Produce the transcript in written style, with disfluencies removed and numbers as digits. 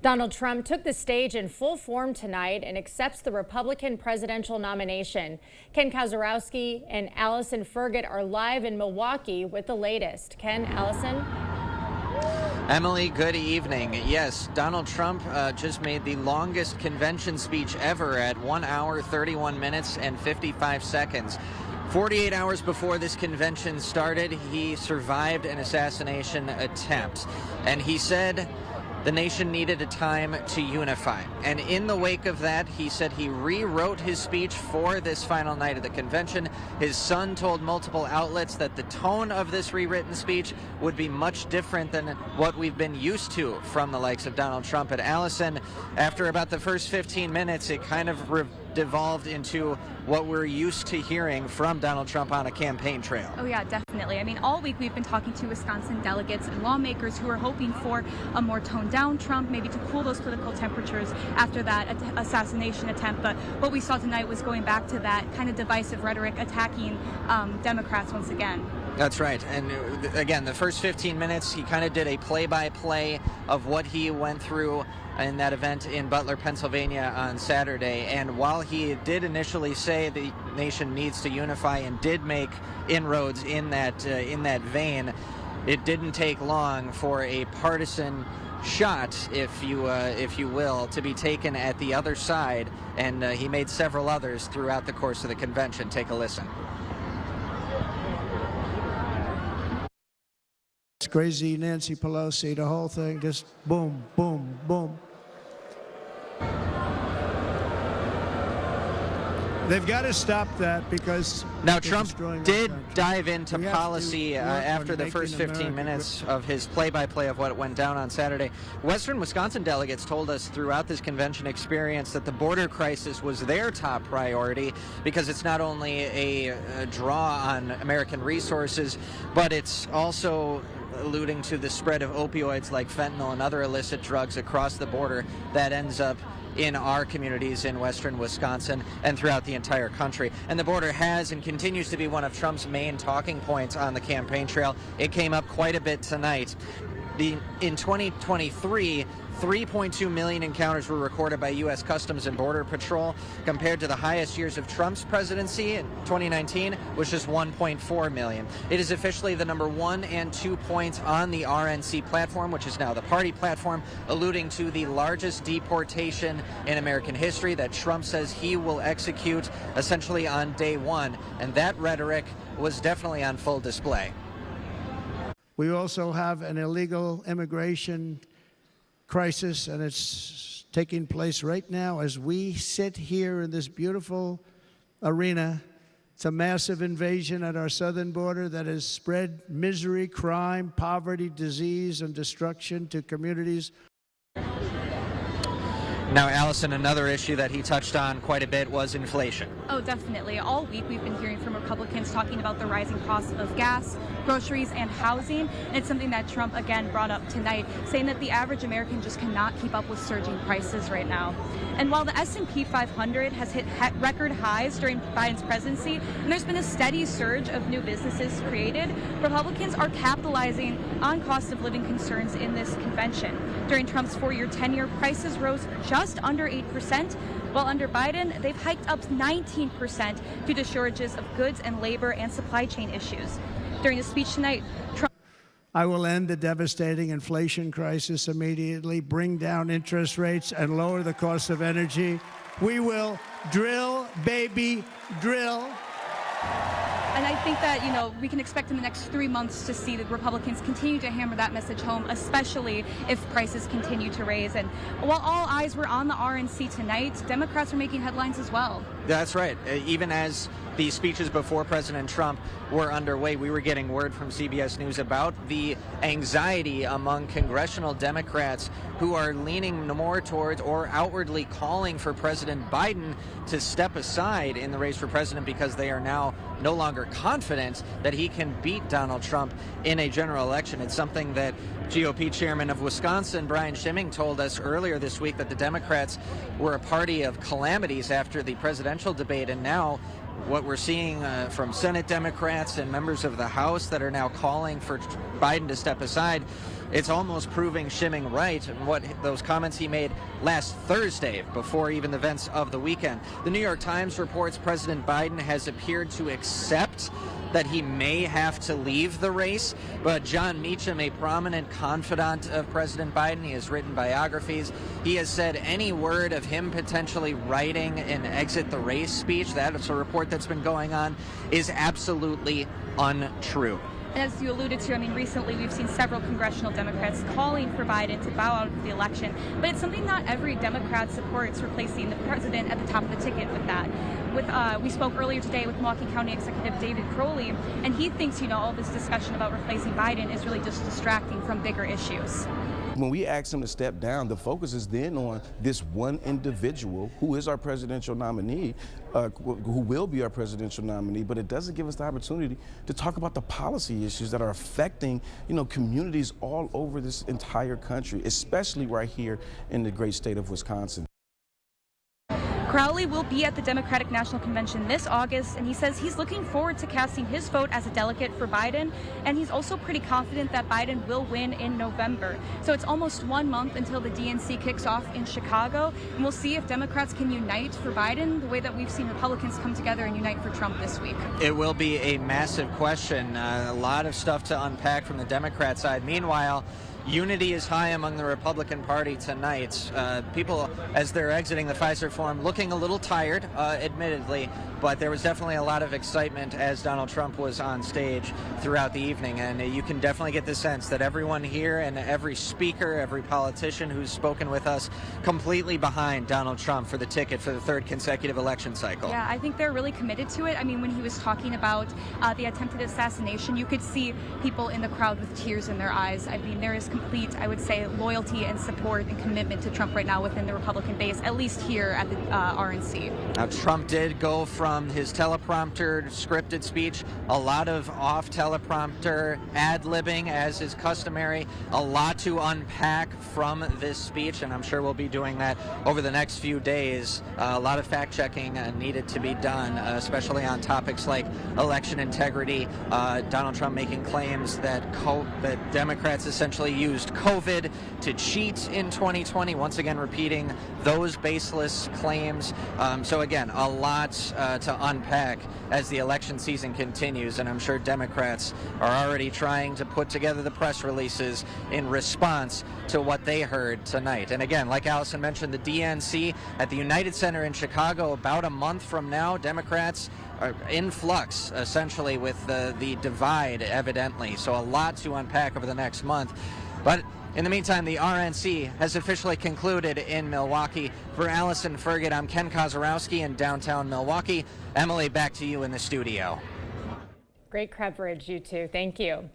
Donald Trump took the stage in full form tonight and accepts the Republican presidential nomination. Ken Kazarowski and Allison Fergott are live in Milwaukee with the latest. Ken, Allison? Emily, good evening. Yes, Donald Trump just made the longest convention speech ever at 1 hour, 31 minutes, and 55 seconds. 48 hours before this convention started, he survived an assassination attempt. And he said the nation needed a time to unify. And in the wake of that, he said he rewrote his speech for this final night of the convention. His son told multiple outlets that the tone of this rewritten speech would be much different than what we've been used to from the likes of Donald Trump. And Allison, after about the first 15 minutes, it kind of devolved into what we're used to hearing from Donald Trump on a campaign trail. Oh yeah, definitely. I mean, all week we've been talking to Wisconsin delegates and lawmakers who are hoping for a more toned down Trump, maybe to cool those political temperatures after that assassination attempt. But what we saw tonight was going back to that kind of divisive rhetoric, attacking Democrats once again. That's right. And again, the first 15 minutes, he kind of did a play-by-play of what he went through in that event in Butler, Pennsylvania on Saturday. And while he did initially say the nation needs to unify and did make inroads in that vein, it didn't take long for a partisan shot, if you will, to be taken at the other side. And he made several others throughout the course of the convention. Take a listen. It's crazy, Nancy Pelosi, the whole thing, just boom, boom, boom. They've got to stop that because now Trump did dive into policy after the first 15 minutes of his play-by-play of what went down on Saturday. Western Wisconsin delegates told us throughout this convention experience that the border crisis was their top priority because it's not only a draw on American resources, but it's also alluding to the spread of opioids like fentanyl and other illicit drugs across the border that ends up in our communities in western Wisconsin and throughout the entire country. And the border has and continues to be one of Trump's main talking points on the campaign trail. It came up quite a bit tonight. In 2023, 3.2 million encounters were recorded by U.S. Customs and Border Patrol, compared to the highest years of Trump's presidency in 2019, which is 1.4 million. It is officially the number 1 and 2 points on the RNC platform, which is now the party platform, alluding to the largest deportation in American history that Trump says he will execute essentially on day one. And that rhetoric was definitely on full display. We also have an illegal immigration crisis, and it's taking place right now as we sit here in this beautiful arena. It's a massive invasion at our southern border that has spread misery, crime, poverty, disease, and destruction to communities. Now, Allison, another issue that he touched on quite a bit was inflation. Oh, definitely. All week we've been hearing from Republicans talking about the rising costs of gas, groceries, and housing. And it's something that Trump again brought up tonight, saying that the average American just cannot keep up with surging prices right now. And while the S&P 500 has hit record highs during Biden's presidency, and there's been a steady surge of new businesses created, Republicans are capitalizing on cost of living concerns in this convention. During Trump's 4-year tenure, prices rose just under 8%, while under Biden, they've hiked up 19% due to shortages of goods and labor and supply chain issues. During his speech tonight, Trump... I will end the devastating inflation crisis immediately, bring down interest rates, and lower the cost of energy. We will drill, baby, drill. And I think that, we can expect in the next 3 months to see the Republicans continue to hammer that message home, especially if prices continue to raise. And while all eyes were on the RNC tonight, Democrats are making headlines as well. That's right. Even as the speeches before President Trump were underway, we were getting word from CBS News about the anxiety among congressional Democrats who are leaning more towards or outwardly calling for President Biden to step aside in the race for president because they are now no longer confident that he can beat Donald Trump in a general election. It's something that GOP chairman of Wisconsin, Brian Schimming, told us earlier this week, that the Democrats were a party of calamities after the presidential debate, and now what we're seeing from Senate Democrats and members of the House that are now calling for Biden to step aside, it's almost proving shimming right in what those comments he made last Thursday before even the events of the weekend. The New York Times reports President Biden has appeared to accept that he may have to leave the race, but John Meacham, a prominent confidant of President Biden, he has written biographies, he has said any word of him potentially writing an exit the race speech, that's a report that's been going on, is absolutely untrue. And as you alluded to, I mean, recently we've seen several congressional Democrats calling for Biden to bow out of the election. But it's something not every Democrat supports, replacing the president at the top of the ticket with that. We spoke earlier today with Milwaukee County Executive David Crowley, and he thinks, all this discussion about replacing Biden is really just distracting from bigger issues. When we ask him to step down, the focus is then on this one individual who is our presidential nominee, who will be our presidential nominee, but it doesn't give us the opportunity to talk about the policy issues that are affecting, communities all over this entire country, especially right here in the great state of Wisconsin. Crowley will be at the Democratic National Convention this August, and he says he's looking forward to casting his vote as a delegate for Biden, and he's also pretty confident that Biden will win in November. So it's almost 1 month until the DNC kicks off in Chicago, and we'll see if Democrats can unite for Biden the way that we've seen Republicans come together and unite for Trump this week. It will be a massive question. A lot of stuff to unpack from the Democrat side. Meanwhile, unity is high among the Republican Party tonight. People, as they're exiting the Pfizer Forum, looking a little tired, admittedly, but there was definitely a lot of excitement as Donald Trump was on stage throughout the evening, and you can definitely get the sense that everyone here and every speaker, every politician who's spoken with us, completely behind Donald Trump for the ticket for the third consecutive election cycle. Yeah, I think they're really committed to it. I mean, when he was talking about the attempted assassination, you could see people in the crowd with tears in their eyes. I mean, there is complete, I would say, loyalty and support and commitment to Trump right now within the Republican base, at least here at the RNC. Now, Trump did go from his teleprompter scripted speech, a lot of off teleprompter ad-libbing as is customary, a lot to unpack from this speech, and I'm sure we'll be doing that over the next few days. A lot of fact-checking needed to be done, especially on topics like election integrity. Donald Trump making claims that Democrats essentially used COVID to cheat in 2020, once again repeating those baseless claims. So again, a lot to unpack as the election season continues, and I'm sure Democrats are already trying to put together the press releases in response to what they heard tonight. And again, like Allison mentioned, the DNC at the United Center in Chicago about a month from now. Democrats are in flux, essentially, with the divide, evidently. So a lot to unpack over the next month. But in the meantime, the RNC has officially concluded in Milwaukee. For Allison Ferget, I'm Ken Kozarowski in downtown Milwaukee. Emily, back to you in the studio. Great coverage, you two. Thank you.